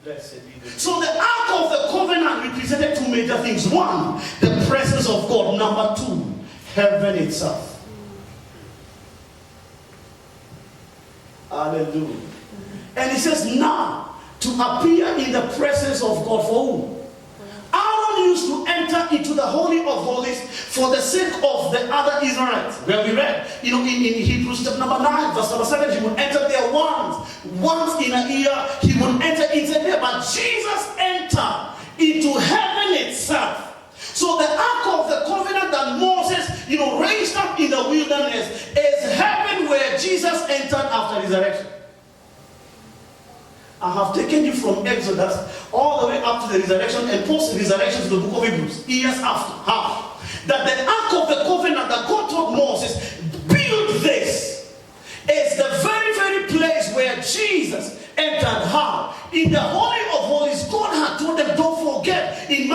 So the Ark of the Covenant represented two major things. One, the presence of God. Number two, heaven itself. Hallelujah. And he says, now, to appear in the presence of God for who? Aaron used to enter into the Holy of Holies for the sake of the other Israelites. Where we read, in Hebrews chapter number 9, verse number 7, he would enter there once in a year, he would enter into there. But Jesus entered into heaven itself. So the Ark of the Covenant that Moses, raised up in the wilderness is heaven where Jesus entered after resurrection. I have taken you from Exodus all the way up to the resurrection and post-resurrection to the book of Hebrews, years after. How? That the Ark of the Covenant that God told Moses, build this, is the very, very place where Jesus entered. How? In the Holy of Holies, God had told them, don't forget, in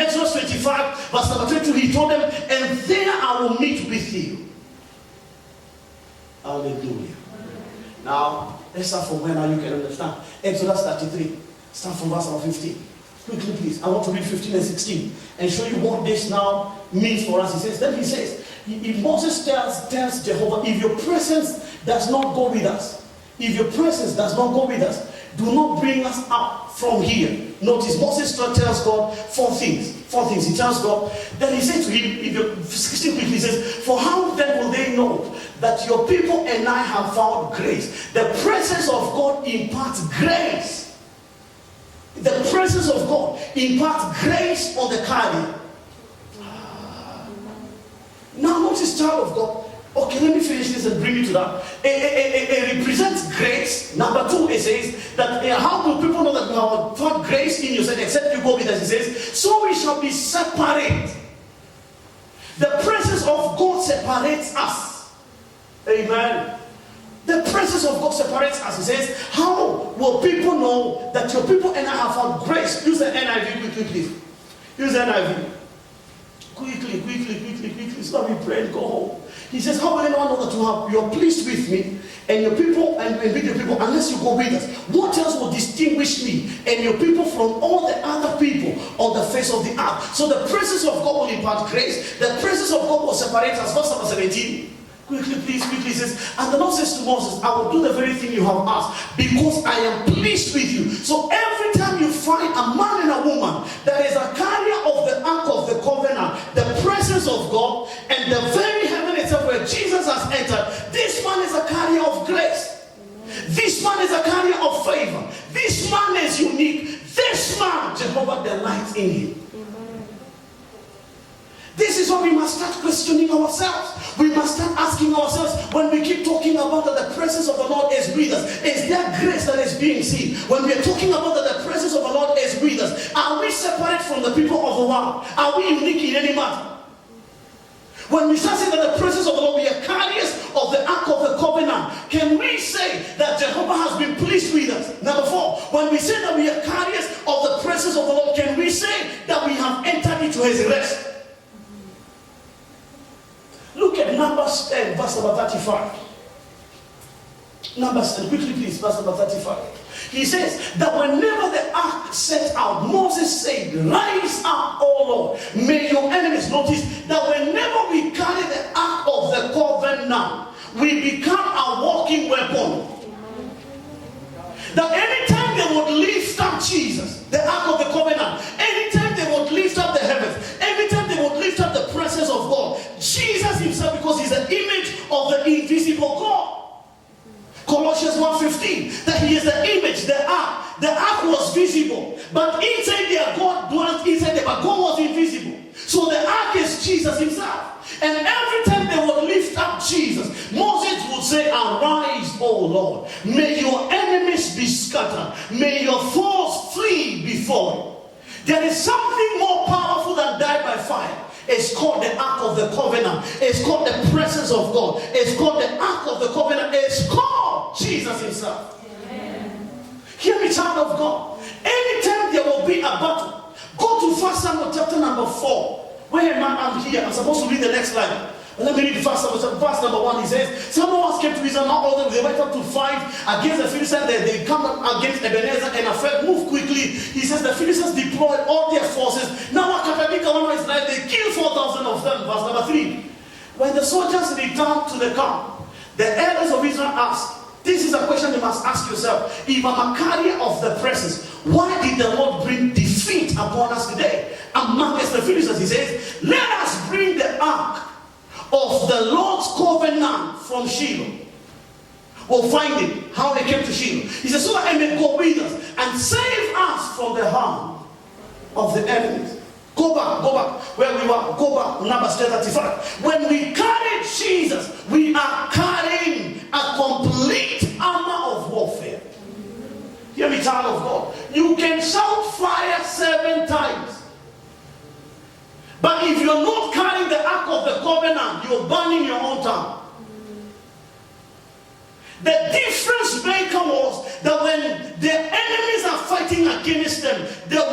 Exodus 25, verse number 22, he told them, and there I will meet with you. Hallelujah. Now, let's start from where now you can understand. Exodus 33. Start from verse 15. Quickly, please. I want to read 15 and 16 and show you what this now means for us. He says, if Moses tells Jehovah, if your presence does not go with us, do not bring us up from here. Notice, Moses tells God four things. He tells God, then he says to him, 16 quickly, he says, for how then will they know that your people and I have found grace? The presence of God imparts grace. The presence of God imparts grace on the carrier. Now notice, child of God. Okay, let me finish this and bring you to that. It represents grace. Number two, it says that how will people know that we have found grace in you? Except you go with us. It says, so we shall be separate. The presence of God separates us. Amen. The presence of God separates us. It says, how will people know that your people and I have found grace? Use the NIV quickly, please. Use the NIV. Quickly. So we pray and go home. He says, how will anyone know that you're pleased with me and your people and with your people unless you go with us? What else will distinguish me and your people from all the other people on the face of the earth? So the presence of God will impart grace. The presence of God will separate us. Verse number 17. Quickly, he says, and the Lord says to Moses, I will do the very thing you have asked because I am pleased with you. So every time you find a man and a woman that is a carrier of the Ark of the Covenant, the presence of God, and the very heaven itself where Jesus has entered, this man is a carrier of grace. This man is a carrier of favor. This man is unique. This man, Jehovah delights in him. This is why we must start questioning ourselves. We must start asking ourselves, when we keep talking about that the presence of the Lord is with us, is there grace that is being seen? When we are talking about that the presence of the Lord is with us, are we separate from the people of the world? Are we unique in any matter? When we start saying that the presence of the Lord, we are carriers of the Ark of the Covenant, can we say that Jehovah has been pleased with us? Number 4, when we say that we are carriers of the presence of the Lord, can we say that we have entered into his rest? Look at Numbers 10, verse number 35. Numbers 10, quickly please, verse number 35. He says that whenever the ark set out, Moses said, rise up, O Lord, may your enemies. Notice that whenever we carry the Ark of the Covenant, we become a walking weapon. That anytime they would lift up Jesus, the Ark of the Covenant, anytime they would lift up the heavens, anytime they would lift up the presence of God, Jesus himself, because he's an image of the invisible God. Colossians 1:15, that he is the image, the ark. The ark was visible, but inside there, God dwelt inside there, but God was invisible. So the ark is Jesus himself. And every time they would lift up Jesus, Moses would say, arise, O Lord. May your enemies be scattered. May your foes flee before you. There is something more powerful than die by fire. It's called the Ark of the Covenant. It's called the presence of God. It's called the Ark of the Covenant. It's called Jesus himself. Amen. Hear me, child of God. Anytime there will be a battle, go to 1 Samuel chapter number 4. Where am I? I'm here. I'm supposed to read the next line. Let me read the verse number 1. He says, someone else came to Israel, not all of them. They went up to fight against the Philistines. They come up against Ebenezer, and effect, move quickly. He says the Philistines deployed all their forces. Now Israel, they killed 4,000 of them. Verse number 3. When the soldiers returned to the camp, the elders of Israel asked, this is a question you must ask yourself. If I'm a carrier of the presence, why did the Lord bring defeat upon us today? Amongst the Philistines, he says, let us bring the ark of the Lord's covenant from Shiloh. We'll find it, how they came to Shiloh. He says, so that I may go with us and save us from the hand of the enemies. Go back where we were. Go back, Numbers 35. When we carry Jesus, we are carrying a complete armor of warfare. Hear me, child of God. You can shout fire 7 times. But if you're not carrying the ark of the covenant, you're burning your own tongue. The difference maker was that when the enemies are fighting against them,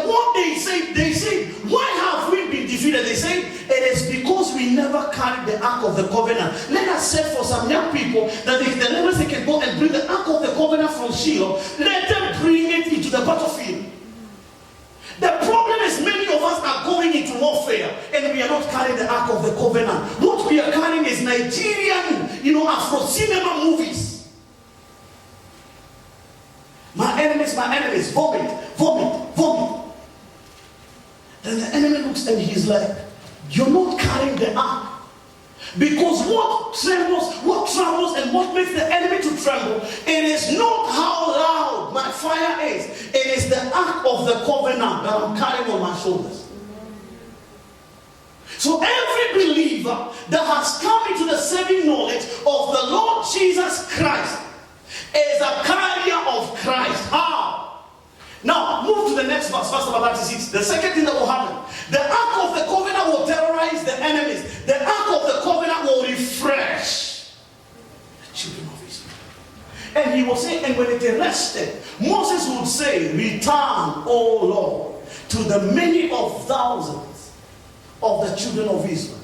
what they say, why have we been defeated? They say, it is because we never carried the ark of the covenant. Let us say for some young people that if the enemies can go and bring the ark of the covenant from Shiloh, let them bring it into the battlefield. The problem is many of us are going into warfare and we are not carrying the ark of the covenant. What we are carrying is Nigerian, Afro cinema movies. My enemies, vomit. Then the enemy looks and he's like, you're not carrying the ark. Because what troubles and what makes the enemy to tremble, it is not how loud my fire is. It is the ark of the covenant that I'm carrying on my shoulders. So every believer that has come into the saving knowledge of the Lord Jesus Christ is a carrier of Christ. How? Now, move to the next verse, verse number 36. The second thing that will happen, the ark of the covenant will terrorize the enemies. The ark of the covenant will refresh the children of Israel. And he will say, and when it rested, Moses would say, return, O Lord, to the many of thousands of the children of Israel.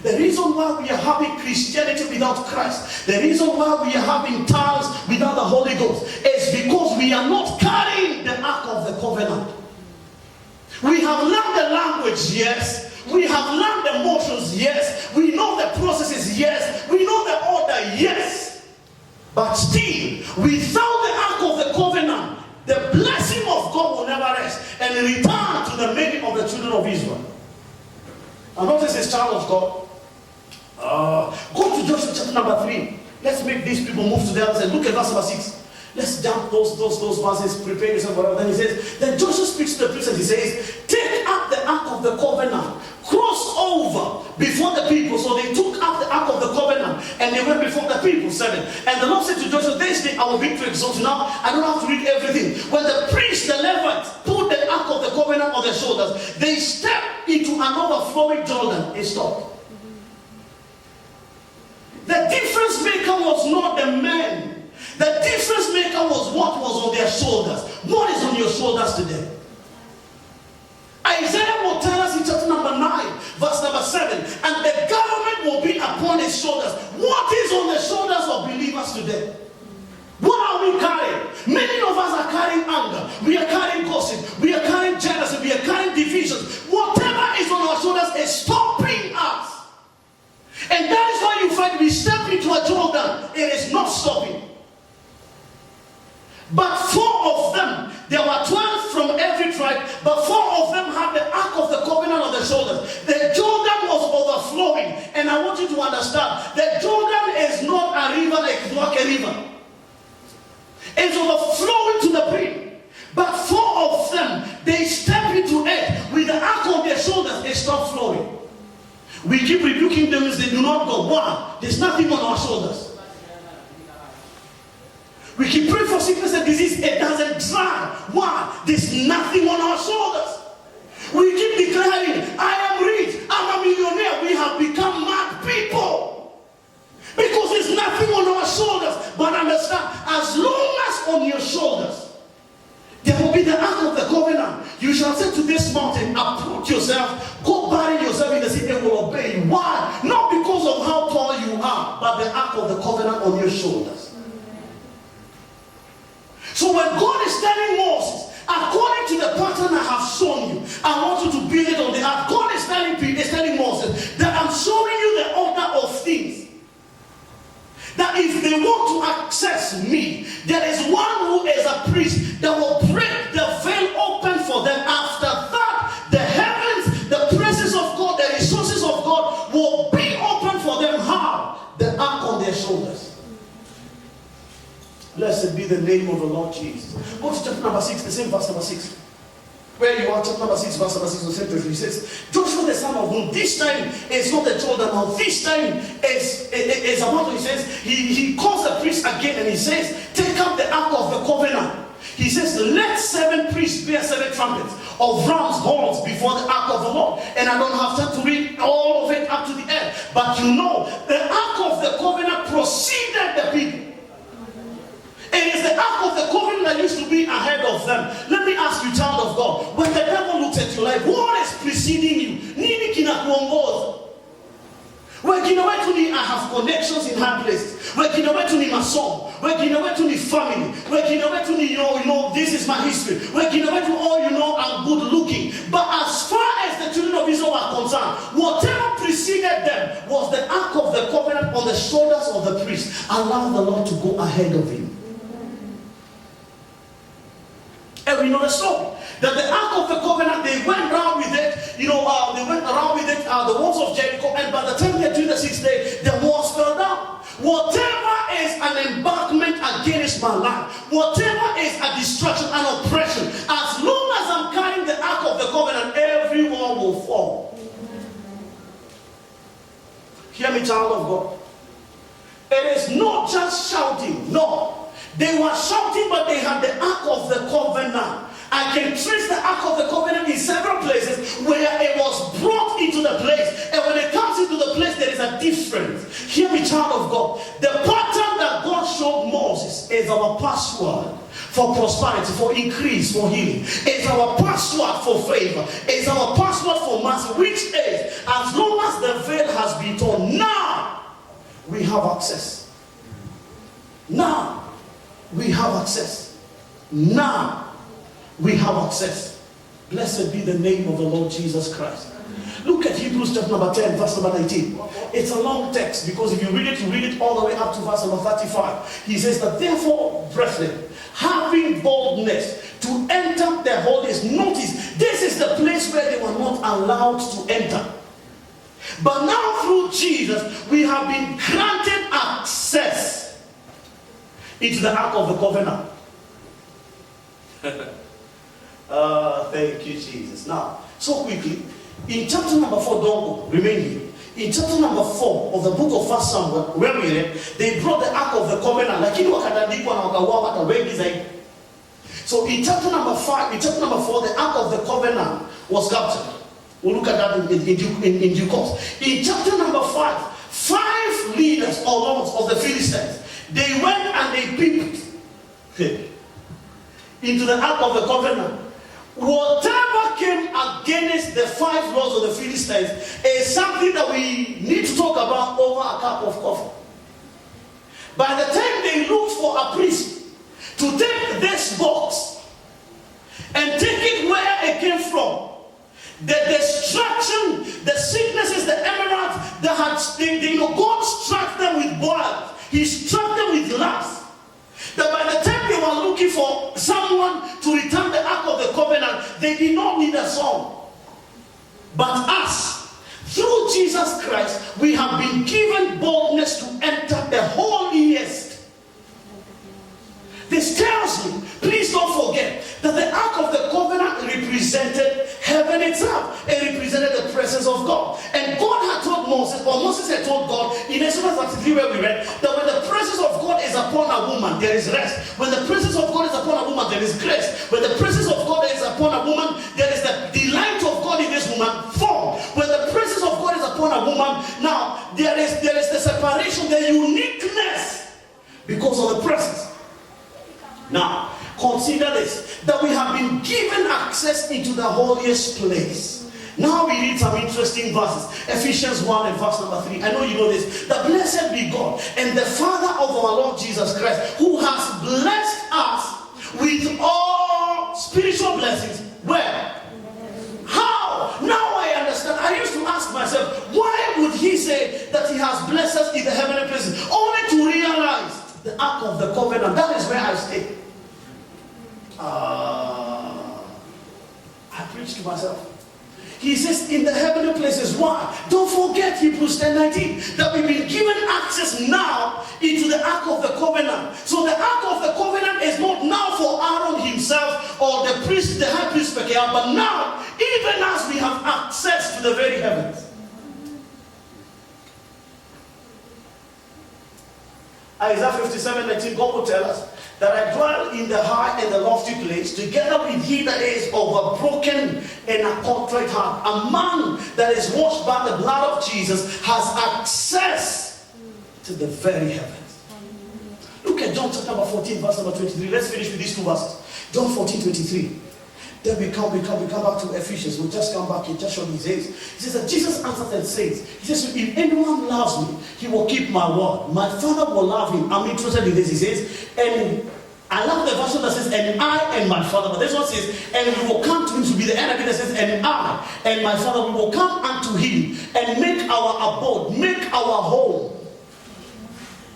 The reason why we are having Christianity without Christ, the reason why we are having tongues without the Holy Ghost, is because we are not carrying the ark of the covenant. We have learned the language, yes. We have learned the motions, yes. We know the processes, yes. We know the order, yes. But still, without the ark of the covenant, the blessing of God will never rest and return to the many of the children of Israel. And notice this, child of God. Go to Joshua chapter number 3. Let's make these people move to the other side. Look at verse number 6. Let's jump those verses, prepare yourself, whatever. Then he says, then Joshua speaks to the priests and he says, take up the ark of the covenant, cross over before the people. So they took up the ark of the covenant and they went before the people. 7. And the Lord said to Joshua, this day I will be to exalt you. Now I don't have to read everything. When the priests, the Levites, put the ark of the covenant on their shoulders, they stepped into an overflowing Jordan and stopped. The difference maker was not the men. The difference maker was what was on their shoulders. What is on your shoulders today? Isaiah will tell us in chapter number 9, verse number 7, and the government will be upon his shoulders. What is on the shoulders of believers today? What are we carrying? Many of us are carrying anger. We are carrying gossip. We are carrying jealousy. We are carrying divisions. Whatever is on our shoulders is stopping us. And that is why you find we step into a Jordan, it is not stopping. But 4 of them, there were 12 from every tribe, but 4 of them had the ark of the covenant on their shoulders. The Jordan was overflowing. And I want you to understand, the Jordan is not a river like Dwake River. It's overflowing to the brim. But 4 of them, they step into it with the ark on their shoulders, it stopped flowing. We keep rebuking them as they do not go. Why? There's nothing on our shoulders. We keep praying for sickness and disease. It doesn't dry. Why? There's nothing on our shoulders. We keep declaring, I am rich. I'm a millionaire. We have become mad people. Because there's nothing on our shoulders. But understand, as long as on your shoulders, there will be the ark of the covenant. You shall say to this mountain, uproot yourself, go bury yourself in the sea, and will obey you. Why? Not because of how tall you are, but the ark of the covenant on your shoulders. So when God is telling Moses, as priest that will break the veil open for them. After that, the heavens, the presence of God, the resources of God will be open for them. How? The ark on their shoulders. Blessed be the name of the Lord Jesus. Go to chapter number 6, the same verse number 6. Where you are, chapter number 6, verse number 6, the same verse. He says, Joshua the son of Nun, this time is not the Jordan, now this time is about to, he says, he calls the priest again and he says, take up the ark of the covenant. He says, let 7 priests bear 7 trumpets of ram's horns before the ark of the Lord. And I don't have time to read all of it up to the end. But you know, the ark of the covenant preceded the people. It is the ark of the covenant that used to be ahead of them. Let me ask you, child of God, when the devil looks at you like, what is preceding you? Nini kinakuongoza? Wengine wetu ni I have connections in hard places. Wengine wetu ni masomo. Wengine wetu ni family. Wengine wetu ni, you know, this is my history. Wengine wetu, all you know, I'm good looking. But as far as the children of Israel are concerned, whatever preceded them was the ark of the covenant on the shoulders of the priest. Allow the Lord to go ahead of him. And we know the story. That the ark of the covenant, they went around with it, they went around with it, the walls of Jericho, and by the time they do the 6th day, the walls fell down. Whatever is an embarkment against my life, whatever is a distraction, an oppression, as long as I'm carrying the ark of the covenant, every wall will fall. Hear me, child of God. It is not just shouting, no. They were shouting, but they had the ark of the covenant. I can trace the ark of the covenant in several places where it was brought into the place. And when it comes into the place, there is a difference. Hear me, child of God. The pattern that God showed Moses is our password for prosperity, for increase, for healing. It's our password for favor. It's our password for mercy, which is, as long as the veil has been torn, now we have access. Now we have access. Now we have access. Blessed be the name of the Lord Jesus Christ. Look at Hebrews chapter number 10, verse number 19. It's a long text because if you read it all the way up to verse number 35. He says that therefore, brethren, having boldness to enter the holiest. Notice, this is the place where they were not allowed to enter. But now through Jesus, we have been granted access into the ark of the covenant. Thank you, Jesus. Now, so quickly, in chapter number 4, don't remain here. In chapter number 4 of the book of 1 Samuel, where we read, they brought the ark of the covenant. So in chapter number 5, in chapter number 4, the ark of the covenant was captured. We'll look at that in due course. In chapter number 5, 5 leaders or lords of the Philistines, they went and they peeped into the ark of the covenant. Whatever came against the 5 lords of the Philistines is something that we need to talk about over a cup of coffee. By the time they looked for a priest to take this box and take it where it came from, the destruction, the sicknesses, the emeralds, God struck them with boils. He struck them with lust. That by the time they were looking for someone to return the ark of the covenant, they did not need a song. But us, through Jesus Christ, we have been given boldness to enter the holiest. This tells me, please don't forget, that the ark of the covenant represented heaven itself. It represented the presence of God. And God had told Moses, or Moses had told God, in Exodus 33 where we read, that when the presence of God is upon a woman, there is rest. When the presence of God is upon a woman, there is grace. When the presence of God is upon a woman, there is the delight of God in this woman form. When the presence of God is upon a woman, now there is the separation, the uniqueness, because of the presence. Now, consider this, that we have been given access into the holiest place. Now we read some interesting verses. Ephesians 1 and verse number 3. I know you know this. That blessed be God and the Father of our Lord Jesus Christ, who has blessed us with all spiritual blessings. Where? How? Now I understand. I used to ask myself, why would he say that he has blessed us in the heavenly places? Only to realize the ark of the covenant. That is where I stay. I preach to myself. He says in the heavenly places. Why? Don't forget Hebrews 10:19, that we've been given access now into the Ark of the Covenant. So the Ark of the Covenant is not now for Aaron himself or the priest, the high priest, but now, even as we have access to the very heavens. Isaiah 57:19, God will tell us that I dwell in the high and the lofty place, together with he that is of a broken and a contrite heart. A man that is washed by the blood of Jesus has access to the very heavens. Look at John chapter 14, verse number 23. Let's finish with these two verses. John 14:23. Then we come back to Ephesians. We'll just come back here, just show me. He says that Jesus answered and says, he says, if anyone loves me, he will keep my word. My Father will love him. I'm interested in this. He says, and I love the version that says, and I and my Father. But this one says, and we will come to him, to be the NIV that says, and I and my Father, we will come unto him and make our abode, make our home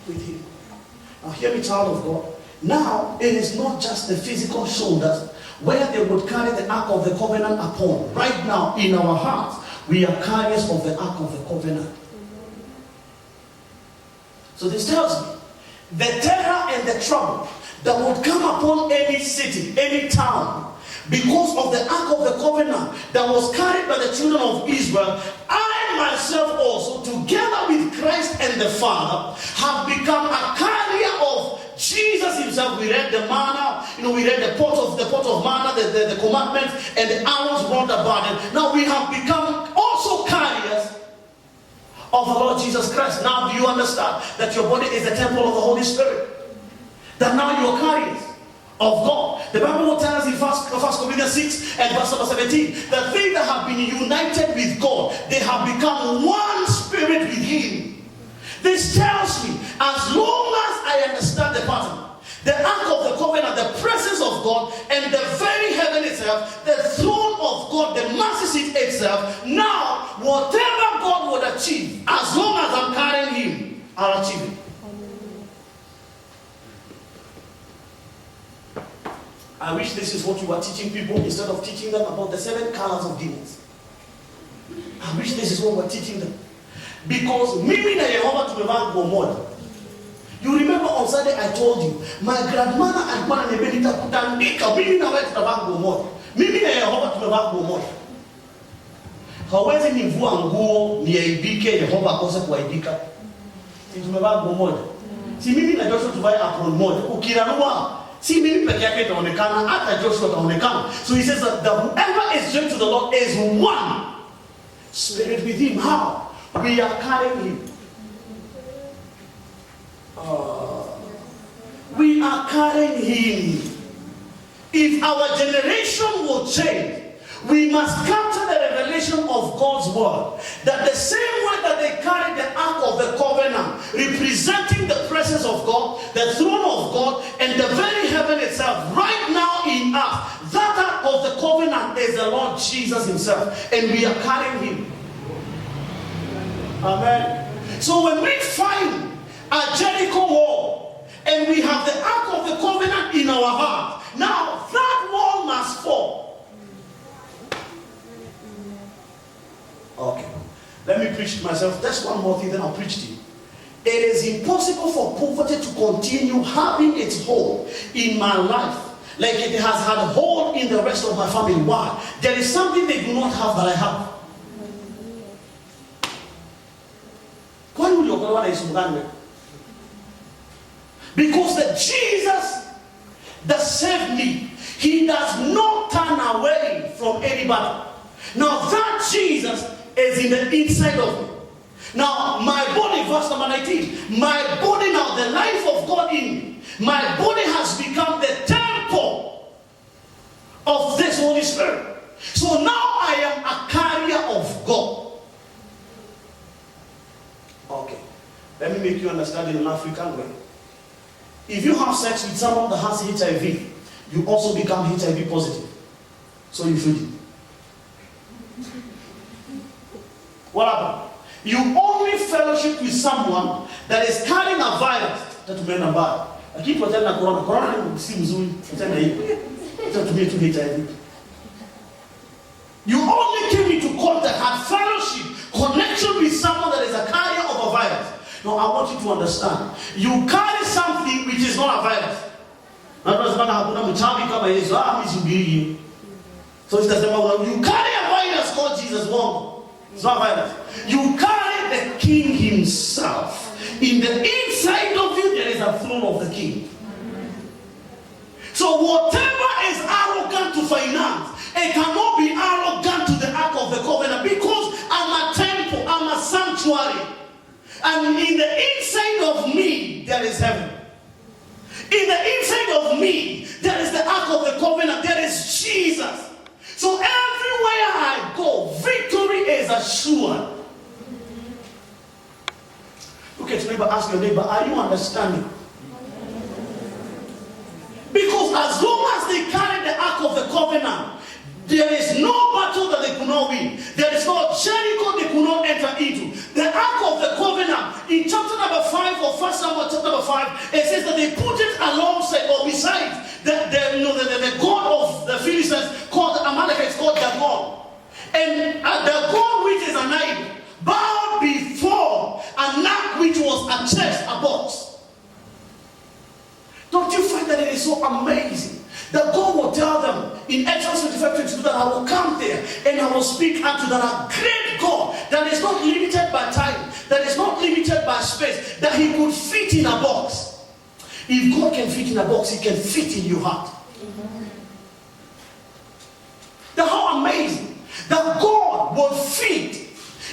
with him. Now hear me, child of God. Now, it is not just the physical shoulders where they would carry the Ark of the Covenant upon. Right now, in our hearts, we are carriers of the Ark of the Covenant. So this tells me, the terror and the trouble that would come upon any city, any town, because of the Ark of the Covenant that was carried by the children of Israel, I myself also, together with Christ and the Father, have become a carrier of Jesus himself. We read the manna, we read the pot of manna, the commandments, and the Aaron's rod about it. Now we have become also carriers of the Lord Jesus Christ. Now do you understand that your body is the temple of the Holy Spirit? That now you are carriers of God. The Bible will tell us in 1 Corinthians 6 and verse number 17 that they that have been united with God, they have become one spirit with him. This tells me, as long as I understand the pattern, the Ark of the Covenant, the presence of God, and the very heaven itself, the throne of God, the mercy seat itself, now, whatever God would achieve, as long as I'm carrying him, I'll achieve it. I wish this is what you are teaching people instead of teaching them about the 7 colors of demons. I wish this is what we're teaching them. Because mimi na Yehova tumevaa nguo moja. You remember on Sunday I told you, my grandmother alikuwa ananiambia kutandika, mimi na wewe tutavaa nguo moja. Mimi na Yehova tumevaa nguo moja. Hawezi nivua nguo niaibike, Yehova akose kuaibika. Si tumevaa nguo moja. Si mimi na Joshua tuvae apron moja. Ukirarua, si mimi peke yake itaonekana, hata Joshua ataonekana. So he says that whoever is joined to the Lord is one spirit with him. How? We are carrying him. We are carrying him. If our generation will change, we must capture the revelation of God's word. That the same way that they carried the Ark of the Covenant, representing the presence of God, the throne of God, and the very heaven itself, right now in us, that Ark of the Covenant is the Lord Jesus himself. And we are carrying him. Amen. So when we find a Jericho wall and we have the Ark of the Covenant in our heart, now that wall must fall. Okay. Let me preach to myself. That's one more thing, then I'll preach to you. It is impossible for poverty to continue having its hold in my life like it has had a hold in the rest of my family. Why? There is something they do not have that I have. Because the Jesus that saved me, he does not turn away from anybody. Now that Jesus is in the inside of me. Now my body, verse number 19, my body now, the life of God in me, my body has become the temple of this Holy Spirit. So now I am a carrier of God. Okay, let me make you understand in an African way. If you have sex with someone that has HIV, you also become HIV positive. So you feel it. What happened? You only fellowship with someone that is carrying a virus that you may not buy. I keep telling corona si mzuri, tena hiyo. utatumia tu data hivi. You only came into contact, had fellowship, connection with someone that is a carrier of a virus. No, I want you to understand. You carry something which is not a virus. So it doesn't matter. You carry a virus called Jesus. Wrong. It's not a virus. You carry the King himself. In the inside of you, there is a throne of the King. So whatever is arrogant to finance, it cannot be arrogant to the Ark of the Covenant, because I'm a temple, I'm a sanctuary. And in the inside of me, there is heaven. In the inside of me, there is the Ark of the Covenant, there is Jesus. So everywhere I go, victory is assured. Look at your neighbor, ask your neighbor, are you understanding? Because as long as they carry the Ark of the Covenant, there is no battle that they could not win. There is no Jericho they could not enter into. The Ark of the Covenant, in chapter number 5 of 1 Samuel chapter number 5, it says that they put it alongside or beside the god of the Philistines, called the Amalekites, called Dagon. And the god, which is an idol, bowed before an ark which was a chest, a box. Don't you find that it is so amazing? That God will tell them in Exodus 25:22 that I will come there and I will speak unto that great God that is not limited by time, that is not limited by space, that he could fit in a box. If God can fit in a box, he can fit in your heart. Now how amazing that God will fit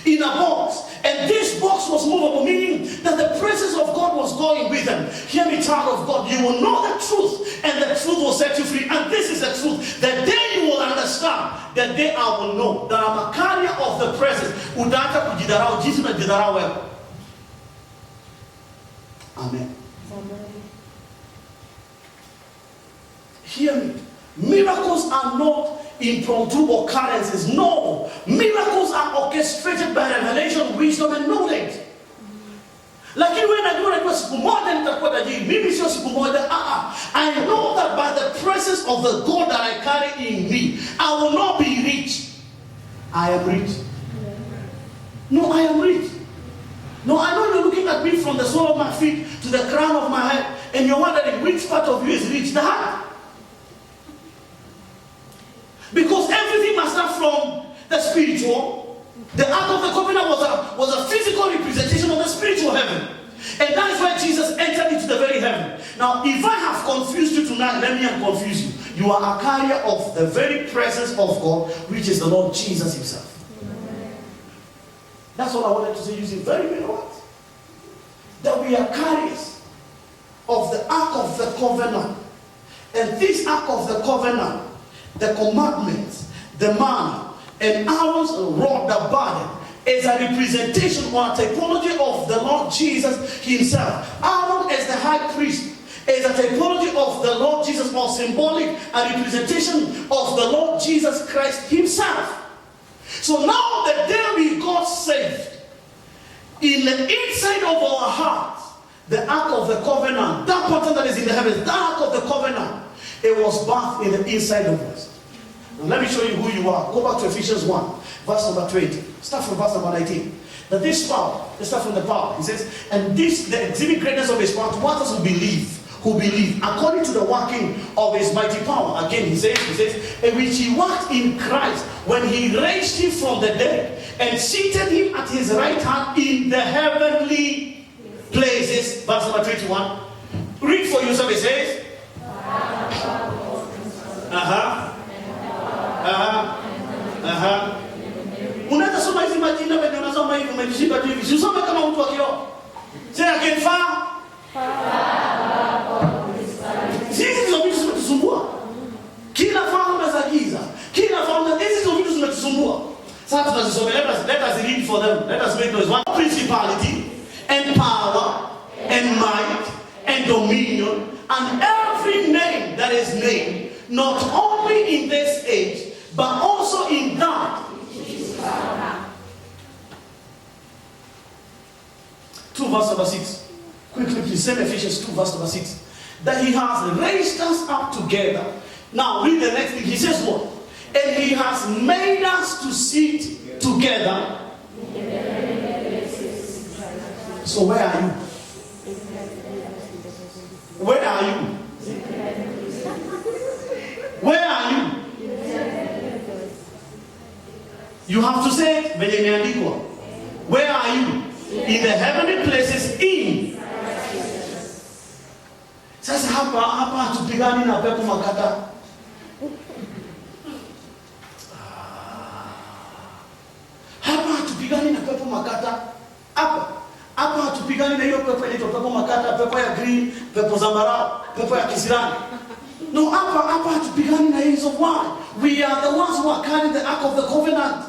in a box, and this box was movable, meaning that the presence of God was going with them. Hear me, child of God, you will know the truth, and the truth will set you free. And this is the truth. The day you will understand, the day I will know that I'm a carrier of the presence. Amen. Hear me. Miracles are not impromptu occurrences. No. Miracles are orchestrated by revelation, wisdom, and knowledge. Lakini wewe unajua siku moja nitakuwa tajiri. Mimi sio siku moja. I know that by the presence of the God that I carry in me, I will not be rich. I am rich. No, I am rich. No, I know you're looking at me from the sole of my feet to the crown of my head, and you're wondering which part of you is rich. The heart. Because everything must start from the spiritual. The Ark of the Covenant was a physical representation of the spiritual heaven. And that is why Jesus entered into the very heaven. Now, if I have confused you tonight, let me confuse you. You are a carrier of the very presence of God, which is the Lord Jesus himself. That's all I wanted to say using very many words. That we are carriers of the Ark of the Covenant. And this Ark of the Covenant, the commandments, the manna, and Aaron's rod, the burden, is a representation or a typology of the Lord Jesus himself. Aaron as the high priest is a typology of the Lord Jesus, or symbolic, a representation of the Lord Jesus Christ himself. So now the day we got saved, in the inside of our hearts, the Ark of the Covenant, that pattern that is in the heavens, the Ark of the Covenant, it was birthed in the inside of us. And let me show you who you are. Go back to Ephesians 1, verse number 20. Start from verse number 19. That this power, let's start from the power. He says, and this, the exceeding greatness of his power, to others who believe, according to the working of his mighty power. Again, he says, which he worked in Christ when he raised him from the dead and seated him at his right hand in the heavenly places. Verse number 21. Read for yourself, it says, unaweza soma hizi majina wenye unasoma hivi umejishika tu hivi. Usome kama mtu wa kiroho. Say again, far. Hizi ndizo vitu zimetusumbua. Kila falme za giza, kila falme, hizi ndizo vitu zimetusumbua. Sasa tunazisoma. Let us read for them. Let us make those one principality and power and might and dominion and every name that is named, not only in this age, but also in that. 2 verse number 6. Quickly, please. Same Ephesians 2 verse number 6. That he has raised us up together Now read the next thing. He says what? And he has made us to sit together. So where are you? Where are you? Where are you? You have to say it. Where are you? In the heavenly places in. Sasa hapa hatupigani na pepo makata. Hapa hatupigani na pepo makata. Hapa hatupigani na hiyo pepo inaitwa pepo makata, pepo ya green, pepo zambarau, pepo ya kisirani. No, hapa hatupigani na hizo. Why? We are the ones who are carrying the ark of the covenant.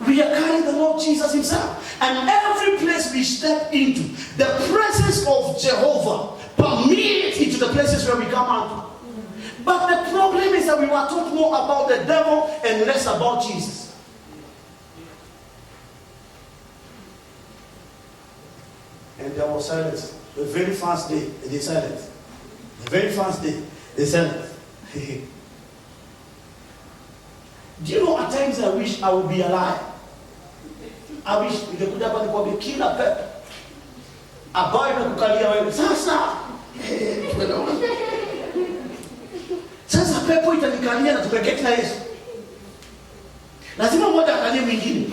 We are carrying the Lord Jesus himself. And every place we step into, the presence of Jehovah permeates into the places where we come out. But the problem is that we were taught more about the devil and less about Jesus. And there was silence. The very first day, they silent. The very first day, they silent. Do you know, at times I wish I would be alive. I wish ningekuja hapa nikwambie kila pepo ambayo inakukalia wewe sasa. Sasa pepo itanikalia na tupeketi na Yesu. Lazima mmoja akalie mwingine.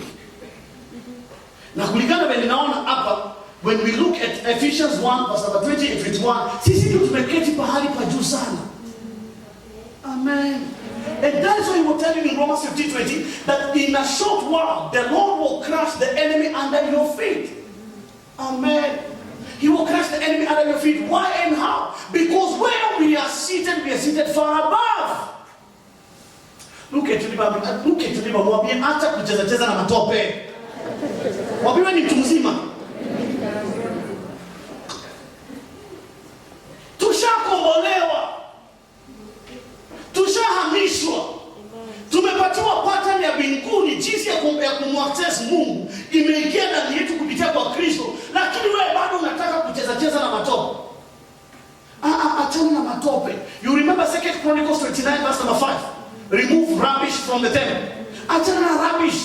Na kulingana vile ninaona hapa, when we look at Ephesians 1 verse 20-21, sisi ndio tumeketi pahali pa juu sana. Amen. And that's why he will tell you in Romans 15:20 that in a short while the Lord will crush the enemy under your feet. Amen. He will crush the enemy under your feet. Why and how? Because where we are seated far above. Look at you, mwambie acha kucheza na matope. Mwambie ni mtu mzima. Tushakombolewa. Tushahamishwa. Tumepatiwa pattern ya mbinguni, jinsi ya kumwaccess Mungu imeingia ndani yetu kupitia kwa Kristo. Lakini wewe bado unataka kucheza na matope. Achana na matope. You remember 2 Chronicles 29 verse number 5. Remove rubbish from the temple. Achana na rubbish.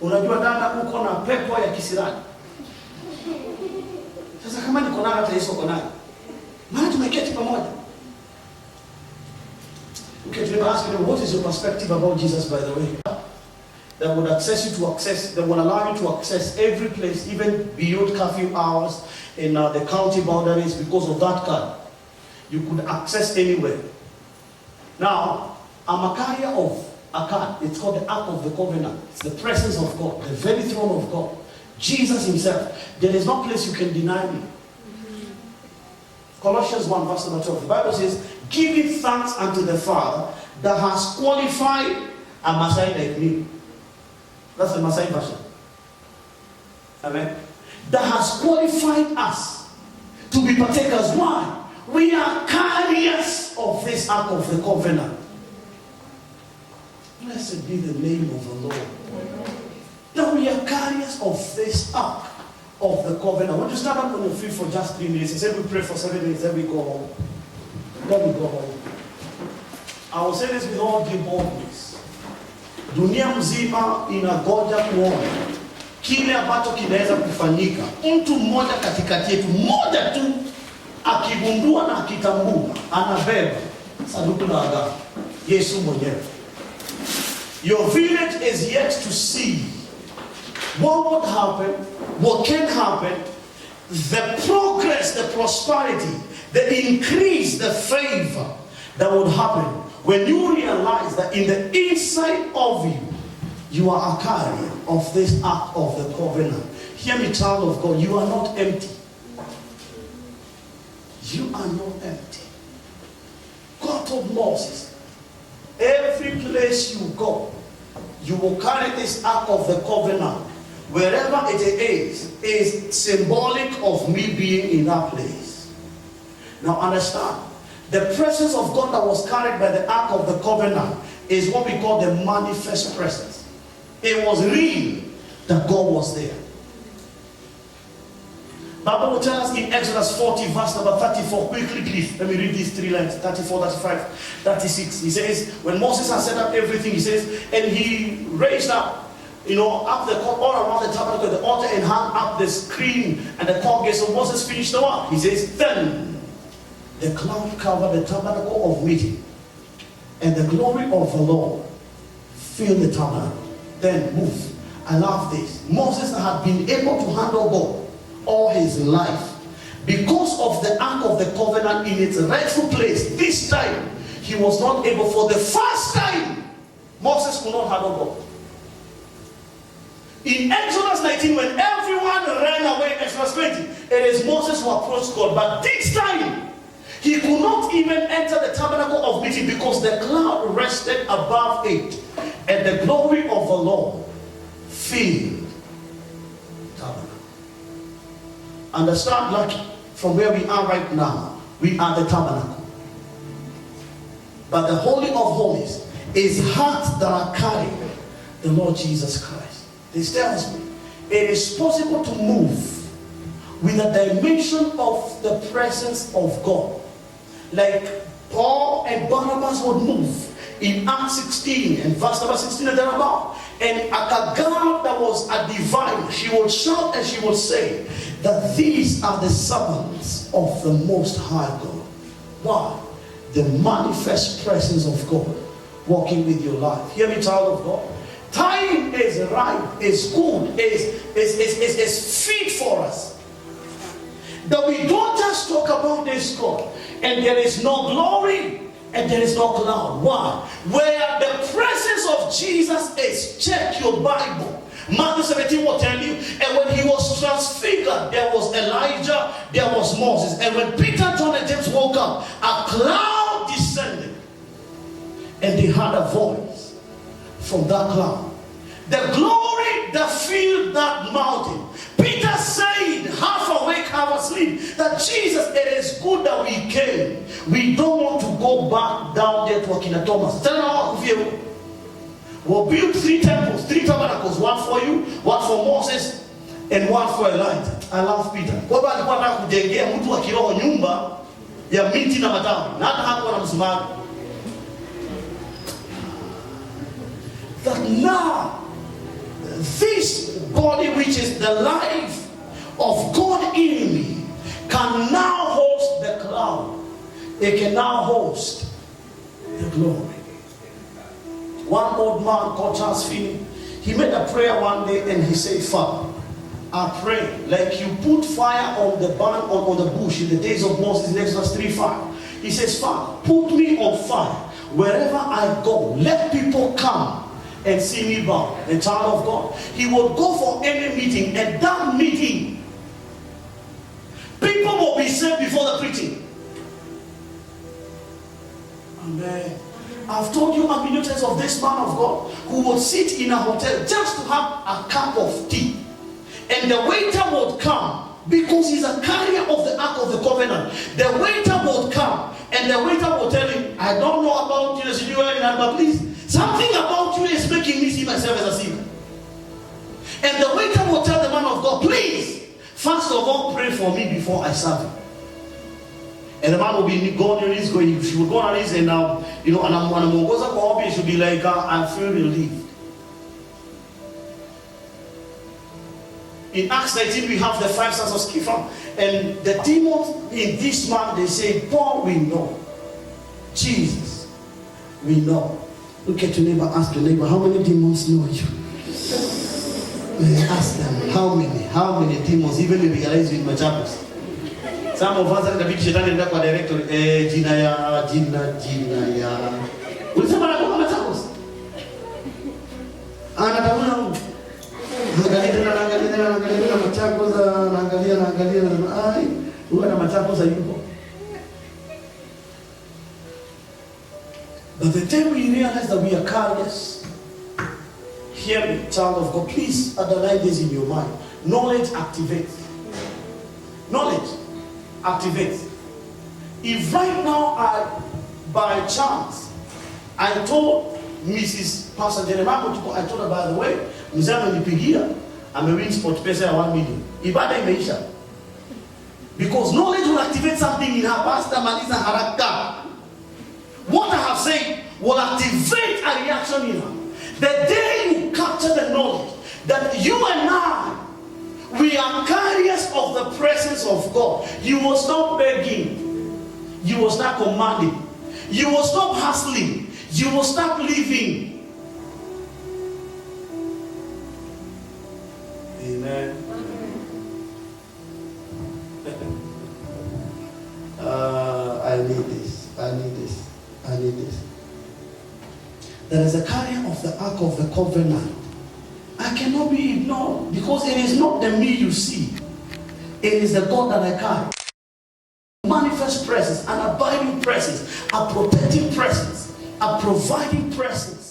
Unajua dada uko na pepo ya kisirani. Sasa kama niko nayo hata Yesu uko nayo. Maana tumeketi pamoja. Okay, let me ask you, what is your perspective about Jesus, by the way? That would that would allow you to access every place, even beyond curfew hours in the county boundaries. Because of that card, you could access anywhere. Now, I'm a carrier of a card. It's called the Ark of the Covenant. It's the presence of God, the very throne of God. Jesus himself. There is no place you can deny me. Colossians 1 verse number 12. The Bible says, giving thanks unto the Father that has qualified a Messiah like me. That's the Messiah version. Amen. That has qualified us to be partakers. Why? We are carriers of this Ark of the Covenant. Blessed be the name of the Lord. That we are carriers of this Ark of the Covenant. I want to stand up on your feet for just 3 minutes. I said we pray for 7 minutes, then we go home. Then we go home. I will say this with all due boldness. Dunia mzima inagoja kuona kile ambacho kinaweza kufanyika. Mtu mmoja katikati yetu, mmoja tu akigundua na akitambua, anabeba sanduku la agano. Yesu mwenyewe. Your village is yet to see what would happen, what can happen, the progress, the prosperity, the increase, the favor that would happen when you realize that in the inside of you, you are a carrier of this Ark of the Covenant. Hear me, child of God, you are not empty. You are not empty. God told Moses, every place you go, you will carry this Ark of the Covenant. Wherever it is symbolic of me being in that place. Now understand, the presence of God that was carried by the Ark of the Covenant is what we call the manifest presence. It was real that God was there. Bible will tell us in Exodus 40, verse number 34. Quickly, please. Let me read these 3 lines: 34, 35, 36. He says, when Moses has set up everything, he says, and he raised up, up the all around the tabernacle, the altar, and hung up the screen and the cord gate. So Moses finished the work. He says, then the cloud covered the tabernacle of meeting, and the glory of the Lord filled the tabernacle. Then move. I love this. Moses had been able to handle God all his life because of the Ark of the Covenant in its rightful place. This time he was not able. For the first time, Moses could not handle God. In Exodus 19, when everyone ran away, Exodus 20, it is Moses who approached God. But this time, he could not even enter the tabernacle of meeting because the cloud rested above it, and the glory of the Lord filled the tabernacle. Understand, like from where we are right now, we are the tabernacle. But the Holy of Holies is hearts that are carrying the Lord Jesus Christ. This tells me it is possible to move with a dimension of the presence of God. Like Paul and Barnabas would move in Acts 16 and verse number 16 and thereabout. And at a girl that was a divine, she would shout and she would say that these are the servants of the Most High God. Why? The manifest presence of God walking with your life. Hear me, child of God. Time is right, is good, is fit for us. That we don't just talk about this God and there is no glory and there is no cloud. Why? Where the presence of Jesus is, check your Bible. Matthew 17 will tell you, and when he was transfigured, there was Elijah, there was Moses. And when Peter, John, and James woke up, a cloud descended. And they heard a voice from that cloud. The glory that filled that mountain. Peter said, half awake, half asleep, that Jesus, it is good that we came. We don't want to go back down there to Akina Thomas. Tell me, we'll build 3 temples, 3 tabernacles, one for you, one for Moses, and one for Elijah. I love Peter. Kwa sababu alikuwa anataka kujengea mtu wa kiroho nyumba ya miti na matawi. Na hata hapo na msimamo. That now, this body, which is the life of God in me, can now host the cloud. It can now host the glory. One old man called Charles Finney, he made a prayer one day and he said, Father, I pray like you put fire on the barn, on the bush in the days of Moses in Exodus 3:5. He says, Father, put me on fire. Wherever I go, let people come and see me bow. The child of God, he would go for any meeting, and that meeting, people will be saved before the preaching. Amen. I've told you a million times of this man of God who would sit in a hotel just to have a cup of tea. And the waiter would come because he's a carrier of the Ark of the Covenant. The waiter would come and the waiter would tell him, I don't know about you, but please, something about you is making me see myself as a sinner. And the waiter would tell the man of God, please, first of all, pray for me before I serve you. And the man will be going on his going. She will go on his and now, and I'm one of them. She will be like, I feel relieved. In Acts 19, we have the 5 sons of Sceva. And the demons in this man, they say, Paul, we know. Jesus, we know. Look at your neighbor, ask your neighbor, how many demons know you? Ask them, how many demons, even if you realize you in Machakos. Some of us are the big shetani ndio kwa director jina ya. Ulisema na kwa Machakos. Anatamani angalia Machakos, anaangalia ai, huwa na Machakos hayupo. But the time we realize that we are careless, hear me, child of God, please underline this in your mind. Knowledge activates. Knowledge activates. If right now by chance, I told Mrs. Pastor Jeremiah, I told her, by the way, Mzee amenipigia, amewin sport pesa ya 1 million. Ibada imeisha. Because knowledge will activate something in her. Pastor Malisa Haraka. What I have said will activate a reaction in her. The day you capture the knowledge that you and I, we are carriers of the presence of God, you will stop begging. You will start commanding. You will stop hustling. You will start living. Amen. I need this. I need this. I need this. There is a carrier of the Ark of the Covenant. I cannot be ignored because it is not the me you see. It is the God that I carry. Manifest presence, an abiding presence, a protecting presence, a providing presence.